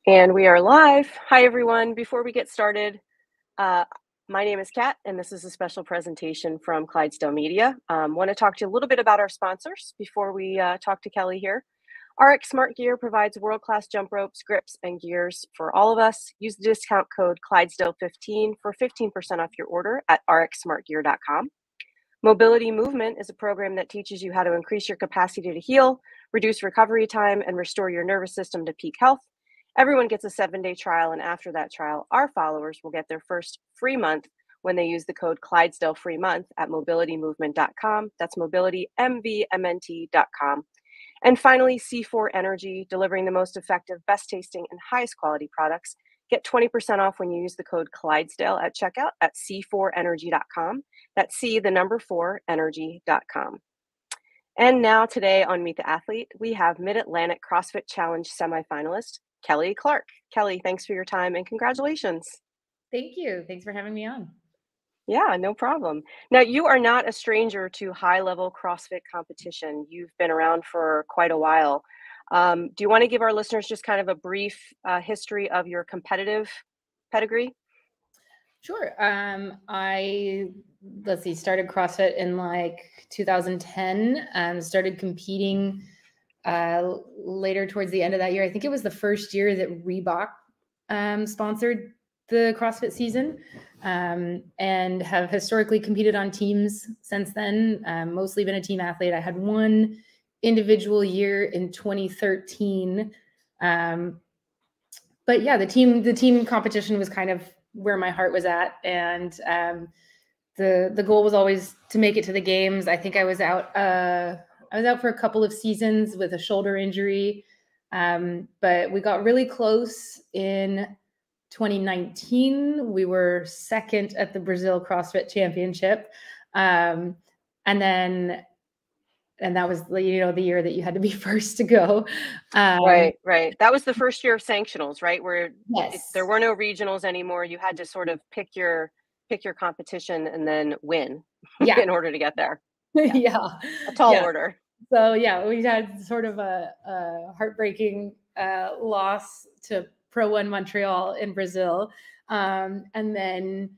And we are live. Hi, everyone. Before we get started, uh, my name is Kat, and this is a special presentation from Clydesdale Media. Want to talk to you a little bit about our sponsors before we talk to Kelly here. RX Smart Gear provides world-class jump ropes, grips, and gears for all of us. Use the discount code Clydesdale15 for 15% off your order at rxsmartgear.com. Mobility Movement is a program that teaches you how to increase your capacity to heal, reduce recovery time, and restore your nervous system to peak health. Everyone gets a 7-day trial, and after that trial, our followers will get their first free month when they use the code Clydesdale free month at mobilitymovement.com. That's mobilitymvmnt.com. And finally, C4 Energy, delivering the most effective, best tasting, and highest quality products. Get 20% off when you use the code Clydesdale at checkout at c4energy.com. That's C4energy.com. And now today on Meet the Athlete, we have Mid-Atlantic CrossFit Challenge semifinalist, Kelly Clark. Kelly, thanks for your time and congratulations. Thank you. Thanks for having me on. Yeah, no problem. Now, you are not a stranger to high-level CrossFit competition. You've been around for quite a while. Do you want to give our listeners just kind of a brief history of your competitive pedigree? Sure. Let's see, started CrossFit in like 2010, started competing later towards the end of that year. I think it was the first year that Reebok sponsored the CrossFit season, and have historically competed on teams since then. Mostly been a team athlete. I had one individual year in 2013. But yeah, the team competition was kind of where my heart was at. And the goal was always to make it to the games. I think I was out for a couple of seasons with a shoulder injury. But we got really close in 2019. We were second at the Brazil CrossFit Championship. And that was, the year that you had to be first to go. Right. That was the first year of sanctionals, right? Where yes. There were no regionals anymore. You had to sort of pick your competition and then win in order to get there. Yeah. A tall order. So yeah, we had sort of a heartbreaking loss to Pro One Montreal in Brazil. And then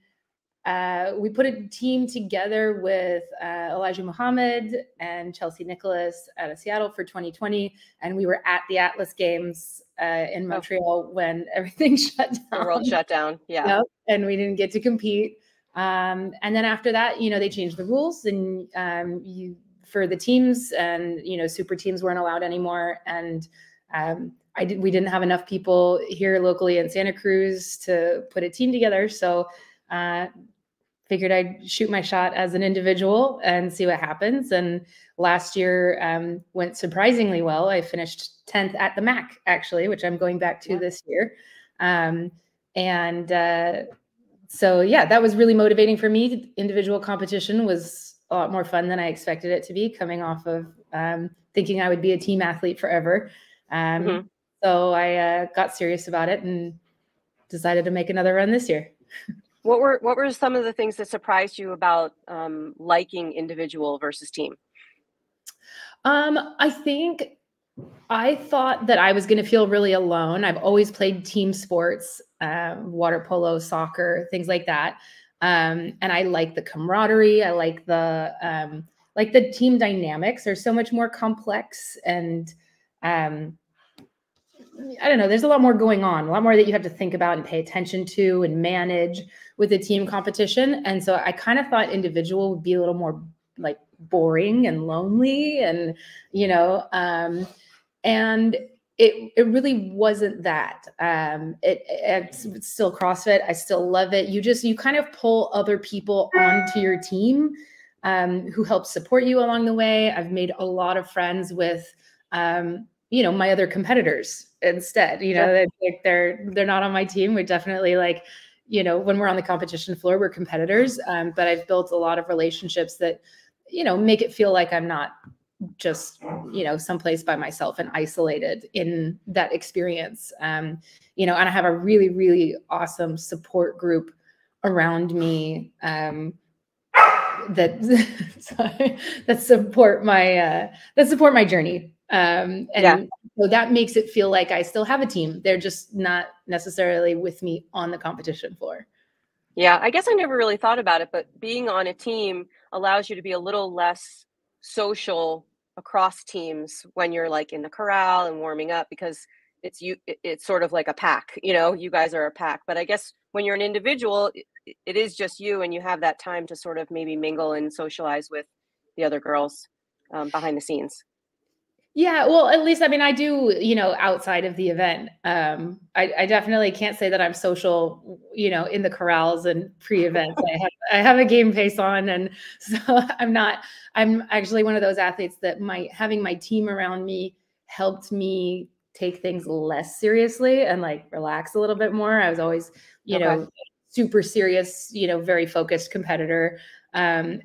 we put a team together with Elijah Muhammad and Chelsea Nicholas out of Seattle for 2020. And we were at the Atlas Games in Montreal when everything shut down. The world shut down. Yeah. Yep, and we didn't get to compete. And then after that, they changed the rules, and for the teams, and super teams weren't allowed anymore. And we didn't have enough people here locally in Santa Cruz to put a team together. So figured I'd shoot my shot as an individual and see what happens. And last year went surprisingly well. I finished 10th at the MACC, actually, which I'm going back to this year. So yeah, that was really motivating for me. Individual competition was a lot more fun than I expected it to be, coming off of thinking I would be a team athlete forever. So I got serious about it and decided to make another run this year. What were some of the things that surprised you about liking individual versus team? I think I thought that I was going to feel really alone. I've always played team sports, water polo, soccer, things like that. And I like the camaraderie. I like the team dynamics are so much more complex, and I don't know, there's a lot more going on, a lot more that you have to think about and pay attention to and manage with a team competition. And so I kind of thought individual would be a little more like boring and lonely, and, and it really wasn't that. It's still CrossFit. I still love it. You kind of pull other people onto your team who help support you along the way. I've made a lot of friends with, my other competitors instead. They're not on my team. We're definitely when we're on the competition floor, we're competitors. But I've built a lot of relationships that, make it feel like I'm not just, someplace by myself and isolated in that experience. And I have a really, really awesome support group around me that support my journey. So that makes it feel like I still have a team. They're just not necessarily with me on the competition floor. Yeah, I guess I never really thought about it, but being on a team allows you to be a little less social across teams when you're like in the corral and warming up, because it's sort of like a pack, you guys are a pack. But I guess when you're an individual, it is just you, and you have that time to sort of maybe mingle and socialize with the other girls behind the scenes. Yeah, well, at least, I mean, I do, outside of the event. I definitely can't say that I'm social, in the corrals and pre-events. I have a game face on, and so I'm actually one of those athletes that having my team around me helped me take things less seriously and like relax a little bit more. I was always, Okay. super serious, very focused competitor. And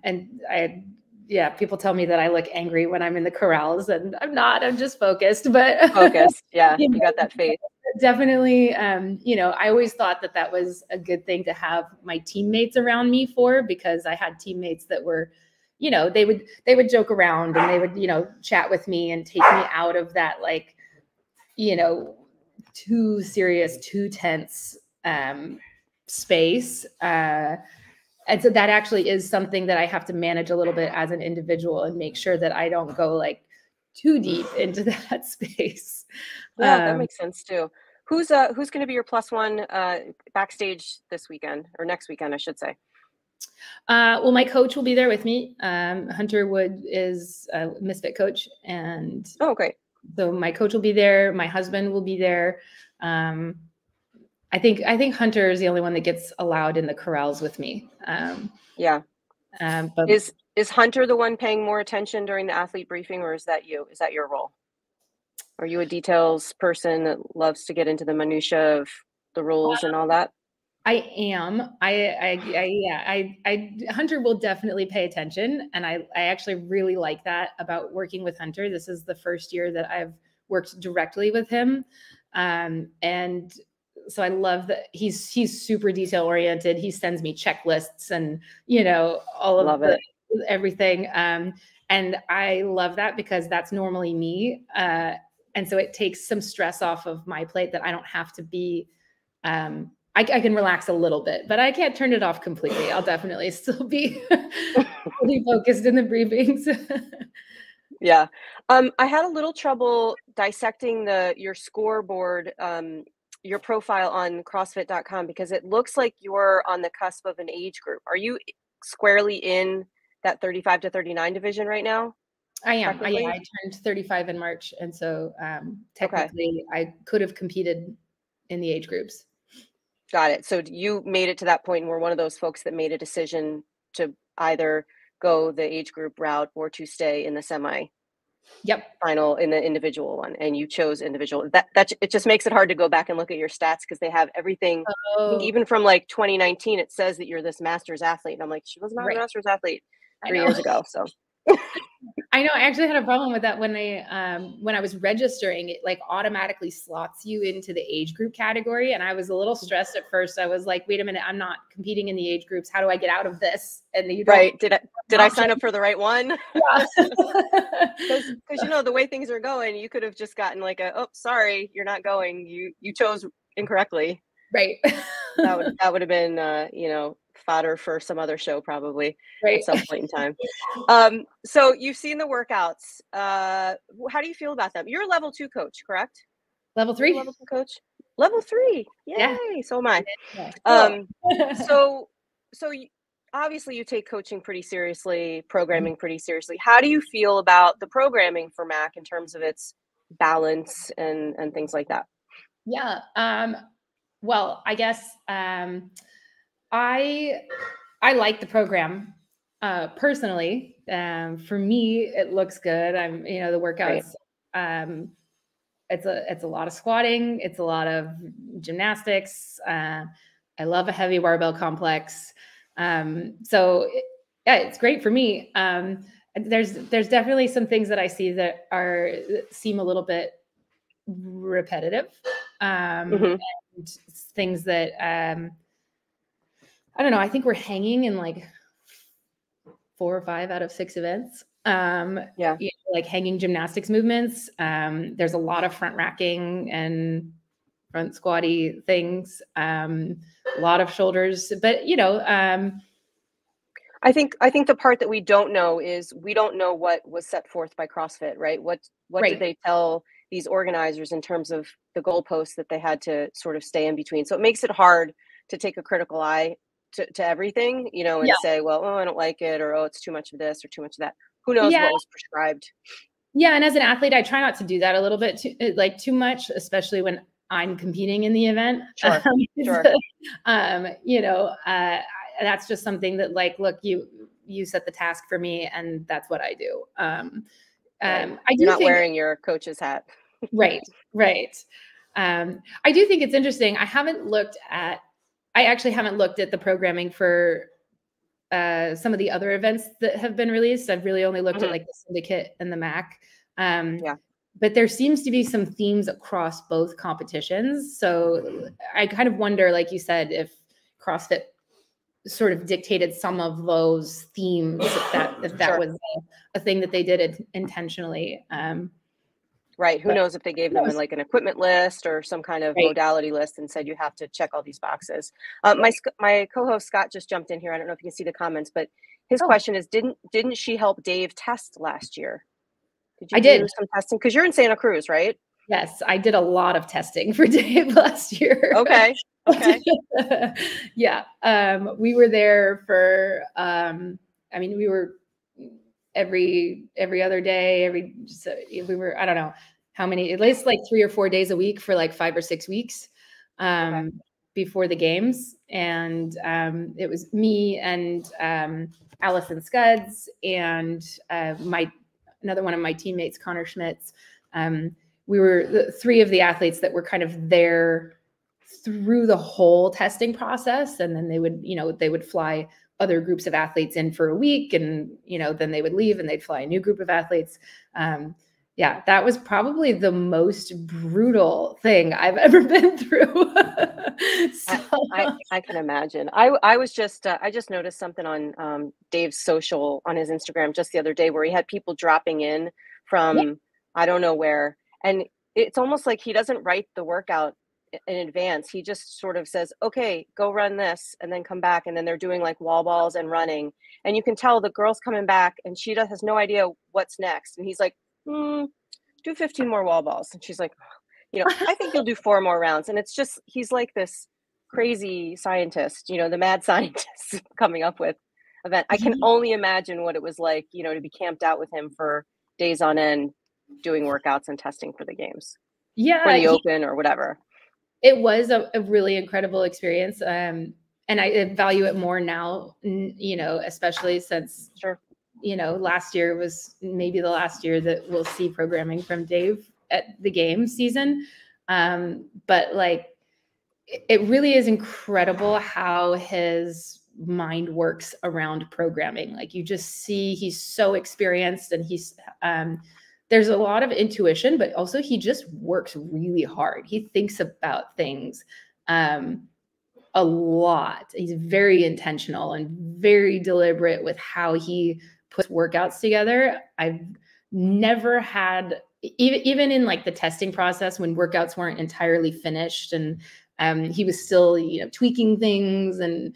yeah, people tell me that I look angry when I'm in the corrals, and I'm not. I'm just focused. But Focused. Yeah, you got that face. definitely, I always thought that was a good thing to have my teammates around me for, because I had teammates that were, they would joke around, and they would, chat with me and take me out of that, like, too serious, too tense space. And so that actually is something that I have to manage a little bit as an individual, and make sure that I don't go like too deep into that space. Yeah, that makes sense too. Who's going to be your +1 backstage this weekend, or next weekend, I should say? Well, my coach will be there with me. Hunter Wood is a Misfit coach, and Oh, great. so my coach will be there. My husband will be there. I think Hunter is the only one that gets allowed in the corrals with me. Yeah. But Is Hunter the one paying more attention during the athlete briefing, or is that you? Is that your role? Are you a details person that loves to get into the minutia of the rules and all that? I am. Hunter will definitely pay attention, and I actually really like that about working with Hunter. This is the first year that I've worked directly with him, and so I love that he's super detail oriented. He sends me checklists and all of everything, and I love that, because that's normally me, and so it takes some stress off of my plate that I don't have to be. I can relax a little bit, but I can't turn it off completely. I'll definitely still be fully focused in the briefings. Yeah. I had a little trouble dissecting your scoreboard, your profile on CrossFit.com, because it looks like you're on the cusp of an age group. Are you squarely in that 35 to 39 division right now? I am. I turned 35 in March, and so technically I could have competed in the age groups. Got it. So you made it to that point and were one of those folks that made a decision to either go the age group route or to stay in the final in the individual one, and you chose individual. That it just makes it hard to go back and look at your stats, because they have everything. I think even from like 2019, it says that you're this masters athlete, and I'm like, she was not a masters athlete 3 years ago. So I know. I actually had a problem with that when I was registering. It like automatically slots you into the age group category, and I was a little stressed at first. I was like, "Wait a minute, I'm not competing in the age groups. How do I get out of this?" And you right? Did I sign up for the right one? Yeah. Because the way things are going, you could have just gotten like oh, sorry, you're not going. You chose incorrectly. Right. that would have been fodder for some other show probably at some point in time. So you've seen the workouts. How do you feel about them? You're a level 2 coach, correct? Level 3. Level 2 coach. Level 3. Yay! Yeah. So am I. Yeah. So obviously you take coaching pretty seriously, programming pretty seriously. How do you feel about the programming for MACC in terms of its balance and things like that? Yeah. Well, I guess I like the program personally. For me, it looks good. The workouts. It's a lot of squatting. It's a lot of gymnastics. I love a heavy barbell complex. So it's great for me. There's definitely some things that I see that seem a little bit repetitive. And things that I don't know. I think we're hanging in like 4 or 5 out of 6 events. Yeah. Like hanging gymnastics movements. There's a lot of front racking and front squatty things, a lot of shoulders, but I think the part that we don't know is we don't know what was set forth by CrossFit, right? What did right. they tell these organizers in terms of the goalposts that they had to sort of stay in between? So it makes it hard to take a critical eye to everything, and Yeah. say, well, oh, I don't like it, or oh, it's too much of this or too much of that. Who knows Yeah. what was prescribed? Yeah. And as an athlete, I try not to do that a little bit too much, especially when I'm competing in the event. Sure. Sure. That's just something that look, you set the task for me and that's what I do. Right. I You're do not think, wearing your coach's hat. right. I do think it's interesting. I actually haven't looked at the programming for some of the other events that have been released. I've really only looked at the syndicate and the MACC. Yeah. But there seems to be some themes across both competitions. So I kind of wonder, like you said, if CrossFit sort of dictated some of those themes, if that Sure. was a thing that they did intentionally. Right. Who knows if they gave them an equipment list or some kind of right. modality list and said you have to check all these boxes. Right. My co-host Scott just jumped in here. I don't know if you can see the comments, but his question is, didn't she help Dave test last year? Did you I do did. some testing? Because you're in Santa Cruz, right? Yes, I did a lot of testing for Dave last year. Okay. Yeah. We were there for, we were every other day, we were, I don't know how many, at least 3 or 4 days a week for 5 or 6 weeks before the games. And it was me and Allison Scuds and another one of my teammates, Connor Schmitz. We were the 3 of the athletes that were kind of there through the whole testing process. And then they would fly other groups of athletes in for a week, and, then they would leave and they'd fly a new group of athletes. Yeah, that was probably the most brutal thing I've ever been through. I can imagine. I was just I just noticed something on Dave's social on his Instagram just the other day where he had people dropping in from I don't know where, and it's almost like he doesn't write the workout in advance. He just sort of says, okay, go run this and then come back, and then they're doing wall balls and running, and you can tell the girl's coming back and she has no idea what's next, and he's like, do 15 more wall balls, and she's like, I think you'll do 4 more rounds. And it's just, he's like this crazy scientist, the mad scientist coming up with event. I can only imagine what it was like, to be camped out with him for days on end, doing workouts and testing for the games. Yeah. For the open or whatever. It was a really incredible experience. And I value it more now, especially since, last year was maybe the last year that we'll see programming from Dave at the game season. But it really is incredible how his mind works around programming. You just see he's so experienced, and he's there's a lot of intuition, but also he just works really hard. He thinks about things a lot. He's very intentional and very deliberate with how he puts workouts together. I've never had, even in the testing process when workouts weren't entirely finished, and he was still, tweaking things and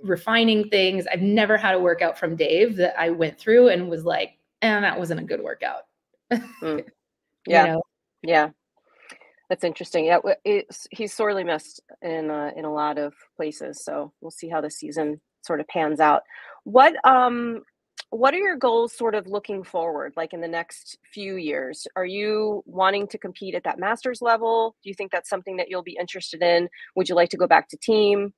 refining things. I've never had a workout from Dave that I went through and was like, that wasn't a good workout. Yeah. Yeah. That's interesting. Yeah. He's sorely missed in a lot of places. So we'll see how the season sort of pans out. What are your goals sort of looking forward, in the next few years? Are you wanting to compete at that master's level? Do you think that's something that you'll be interested in? Would you like to go back to team?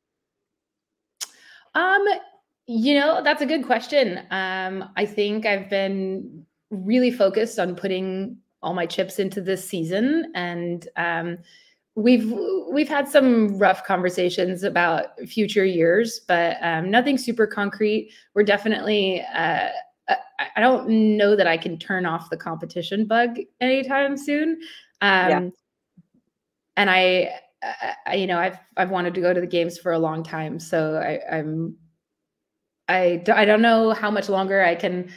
That's a good question. I think I've been really focused on putting all my chips into this season, and we've had some rough conversations about future years, but nothing super concrete. We're definitely I don't know that I can turn off the competition bug anytime soon. And I've wanted to go to the games for a long time, so I don't know how much longer I can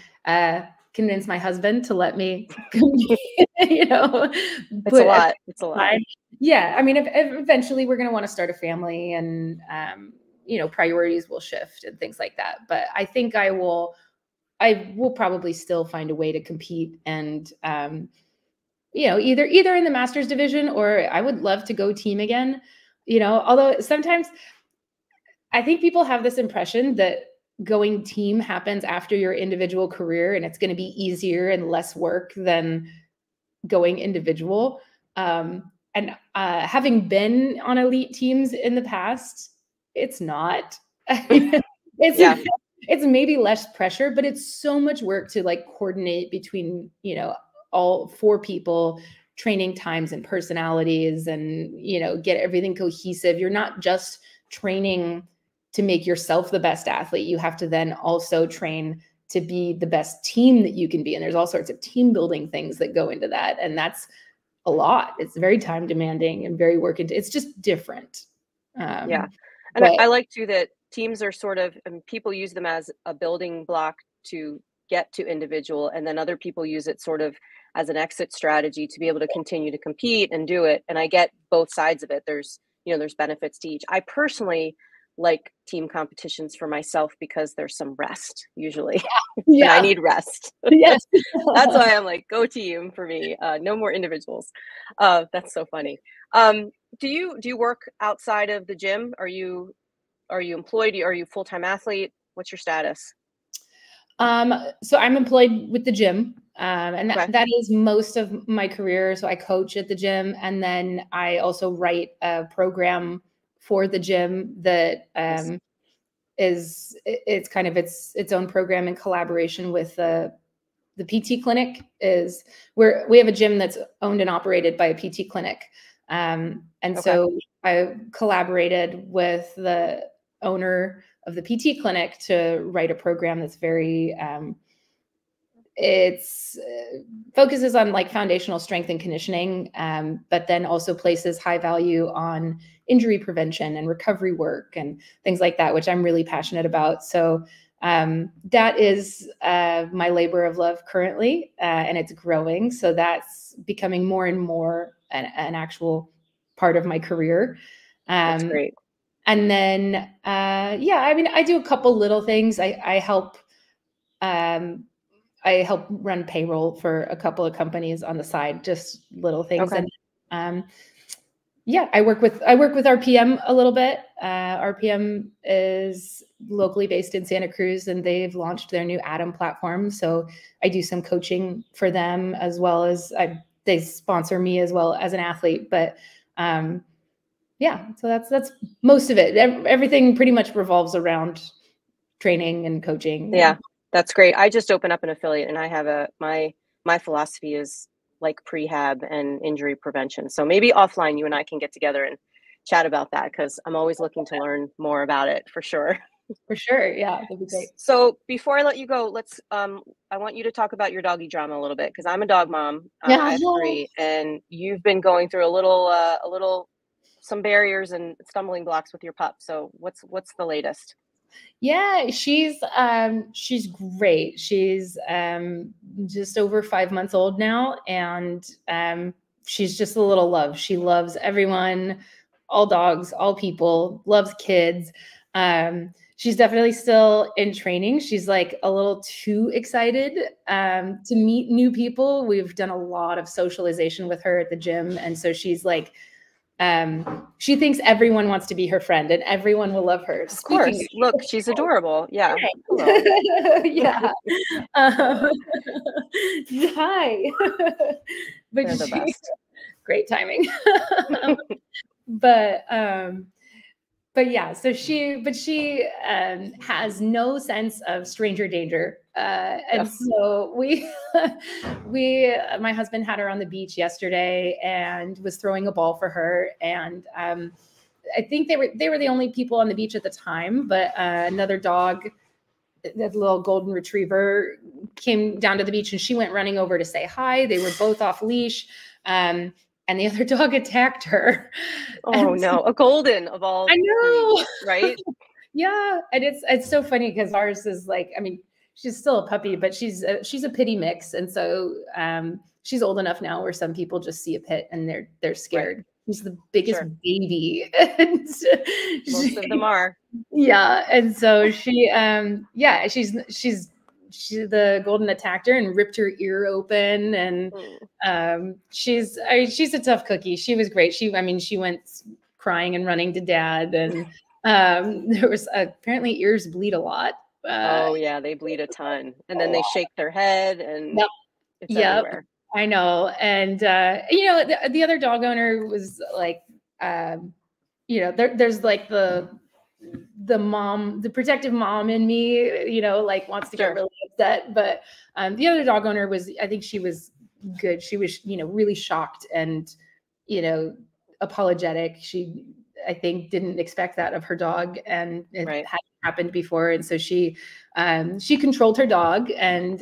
convince my husband to let me, you know, It's a lot. It's a lot. Yeah. I mean, if eventually we're going to want to start a family and, you know, priorities will shift and things like that. But I think I will probably still find a way to compete and, you know, either in the masters division, or I would love to go team again, you know, although sometimes I think people have this impression that going team happens after your individual career and it's going to be easier and less work than going individual. And having been on elite teams in the past, it's not. It's maybe less pressure, but it's so much work to like coordinate between, you know, all 4 people, training times and personalities, and, you know, get everything cohesive. You're not just training to make yourself the best athlete. You have to then also train to be the best team that you can be. And there's all sorts of team building things that go into that. And that's a lot. It's very time demanding and very it's just different. Yeah. And I like too that teams are sort of, and people use them as a building block to get to individual. And then other people use it sort of as an exit strategy to be able to continue to compete and do it. And I get both sides of it. There's, you know, there's benefits to each. I personally like team competitions for myself because there's some rest usually. Yeah. I need rest. Yes. That's why I'm like, go team for me. No more individuals. That's so funny. Do you work outside of the gym? Are you employed? Are you a full-time athlete? What's your status? So I'm employed with the gym. And that is most of my career. So I coach at the gym, and then I also write a program for the gym that it's kind of its own program in collaboration with the PT clinic. Is where we have a gym that's owned and operated by a PT clinic. So I collaborated with the owner of the PT clinic to write a program that's very focuses on like foundational strength and conditioning, but then also places high value on injury prevention and recovery work and things like that, which I'm really passionate about. So that is my labor of love currently, and it's growing. So that's becoming more and more an actual part of my career. That's great. And then, I mean, I do a couple little things. I help run payroll for a couple of companies on the side, just little things. Okay. And I work with RPM a little bit. RPM is locally based in Santa Cruz, and they've launched their new Atom platform. So I do some coaching for them, as well as they sponsor me as well as an athlete. But so that's most of it. Everything pretty much revolves around training and coaching. Yeah, that's great. I just opened up an affiliate, and I have my philosophy is like prehab and injury prevention. So maybe offline, you and I can get together and chat about that, because I'm always looking to learn more about it for sure. For sure. Yeah, that'd be great. So before I let you go, I want you to talk about your doggy drama a little bit, because I'm a dog mom. I have 3, and you've been going through some barriers and stumbling blocks with your pup. So what's the latest? Yeah, she's great. She's just over 5 months old now, and she's just a little love. She loves everyone, all dogs, all people, loves kids. She's definitely still in training. She's like a little too excited to meet new people. We've done a lot of socialization with her at the gym, and so she's like, she thinks everyone wants to be her friend and everyone will love her. Of course. Look, she's adorable. Yeah. Yeah. Hi. But they're the best. Great timing. But yeah, so she has no sense of stranger danger. And so my husband had her on the beach yesterday and was throwing a ball for her. And I think they were the only people on the beach at the time, but another dog, that little golden retriever, came down to the beach, and she went running over to say hi. They were both off leash. And the other dog attacked her. Oh no, a golden of all. I know, breeds, right? Yeah, and it's so funny because ours is like, I mean, she's still a puppy, but she's a pity mix. And so she's old enough now where some people just see a pit and they're scared. Right. She's the biggest baby. And most of them are. Yeah. And so she's the golden attacked her and ripped her ear open. And she's a tough cookie. She was great. She went crying and running to dad. And there was apparently ears bleed a lot. Oh yeah, they bleed a ton. And then they shake their head and it's everywhere. I know. And the other dog owner was like, there's like the mom, the protective mom in me, like wants to get really upset. But the other dog owner I think she was good. She was, really shocked and, apologetic. She, I think, didn't expect that of her dog, and it hadn't happened before. And so she controlled her dog, and,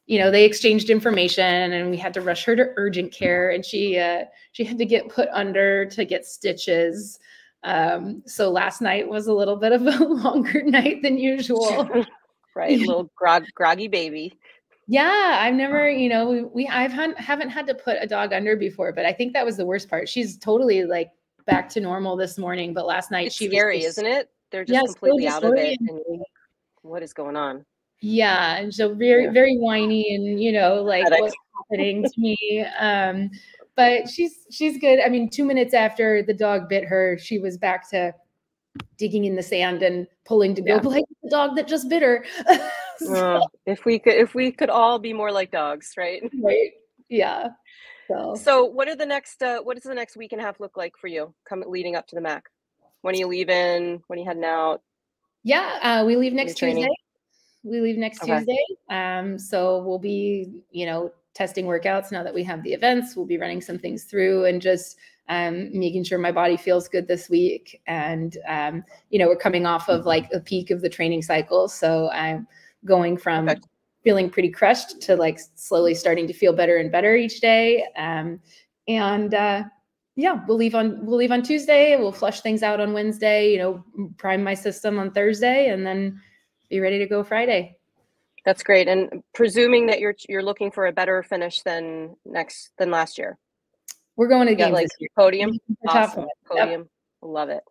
they exchanged information, and we had to rush her to urgent care, and she had to get put under to get stitches. So last night was a little bit of a longer night than usual. Right. A little groggy baby. Yeah. I've never, I haven't had to put a dog under before, but I think that was the worst part. She's totally like back to normal this morning, but last night it's scary, isn't it? They're just completely out of it. And what is going on? Yeah. And so very whiny and, like what's happening to me. But she's good. I mean, 2 minutes after the dog bit her, she was back to digging in the sand and pulling to go play with the dog that just bit her. If we could all be more like dogs, right? Right. Yeah. So what does the next week and a half look like for you leading up to the MACC? When are you leaving? When are you heading out? Yeah. We leave next Tuesday. So we'll be, testing workouts now that we have the events. We'll be running some things through and just making sure my body feels good this week. And, we're coming off of like a peak of the training cycle. So I'm going from feeling pretty crushed to like slowly starting to feel better and better each day. We'll leave on Tuesday. We'll flush things out on Wednesday, prime my system on Thursday, and then be ready to go Friday. That's great. And presuming that you're looking for a better finish than last year. We're going to games like this year. Podium. Awesome. Podium. Yep. Love it.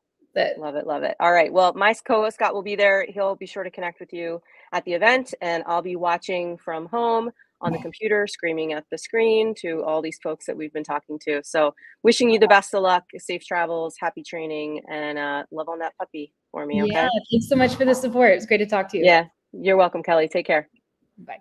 Love it. All right. Well, my co-host Scott will be there. He'll be sure to connect with you at the event, and I'll be watching from home on the computer, screaming at the screen to all these folks that we've been talking to. So wishing you the best of luck, safe travels, happy training, and love on that puppy for me. Okay. Yeah. Thanks so much for the support. It's great to talk to you. Yeah. You're welcome, Kelly. Take care. Bye.